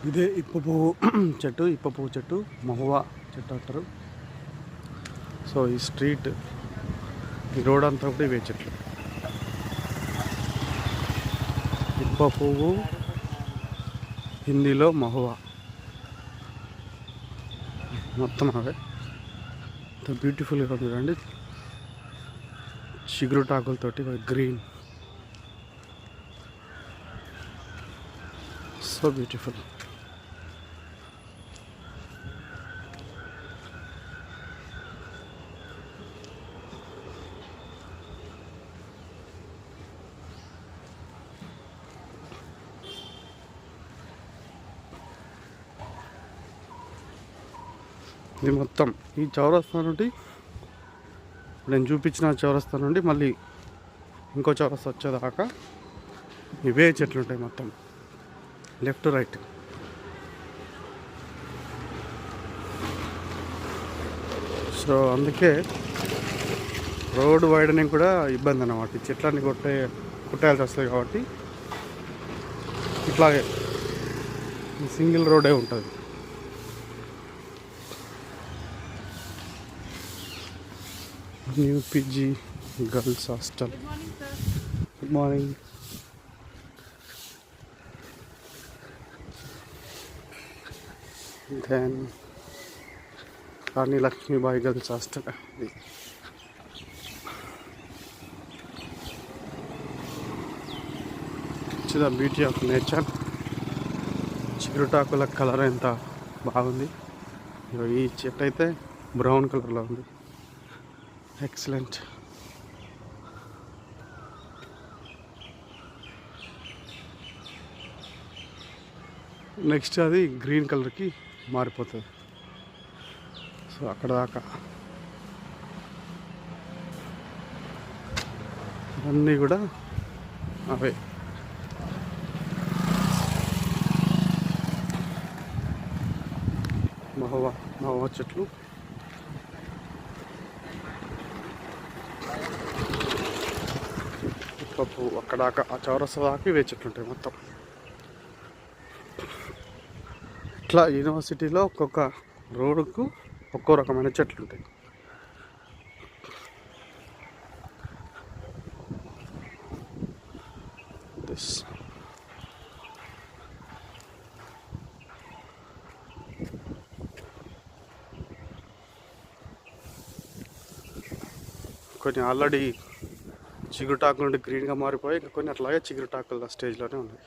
ఇదే ఇప్ప పువ్వు చెట్టు, ఇప్ప పువ్వు చెట్టు, మహువా చెట్టు అంటారు. సో ఈ స్ట్రీట్, ఈ రోడ్ అంతా కూడా ఇవే చెట్లు. ఇప్ప పువ్వు, హిందీలో మహువా, మొత్తం అవే. ఎంత బ్యూటిఫుల్గా ఉంది చూడండి, చిగురుటాకులతోటి గ్రీన్, సో బ్యూటిఫుల్. ఇది మొత్తం ఈ చౌరస్తా నుండి, నేను చూపించిన చౌరస్తా నుండి మళ్ళీ ఇంకో చౌరస్తా వచ్చేదాకా ఇవే చెట్లు ఉంటాయి మొత్తం, లెఫ్ట్ రైట్. సో అందుకే రోడ్ వైడనింగ్ కూడా ఇబ్బంది అన్నమాట. ఈ చెట్లన్నీ కొట్టేయాల్సి వస్తుంది కాబట్టి ఇట్లాగే సింగిల్ రోడే ఉంటుంది. New PG girls hostel. Good morning. Then Rani Lakshmibai girls hostel. The beauty of nature. చిగురుటాకుల కలర్ ఎంత బాగుంది. ఈ చెట్టు అయితే బ్రౌన్ కలర్లో ఉంది. ఎక్సలెంట్. నెక్స్ట్ అది గ్రీన్ కలర్కి మారిపోతుంది. సో అక్కడ దాకా అన్నీ కూడా అవే. మహువా చెట్లు. అక్కడ దాకా ఆ చౌరస్తా దాకా ఇవే చెట్లు ఉంటాయి మొత్తం. ఇట్లా యూనివర్సిటీలో ఒక్కొక్క రోడ్డుకు ఒక్కో రకమైన చెట్లు ఉంటాయి. కొన్ని ఆల్రెడీ చిగురుటాకుల నుండి గ్రీన్గా మారిపోయి, ఇంకా కొన్ని అట్లాగే చిగురుటాకుల స్టేజ్లోనే ఉన్నాయి.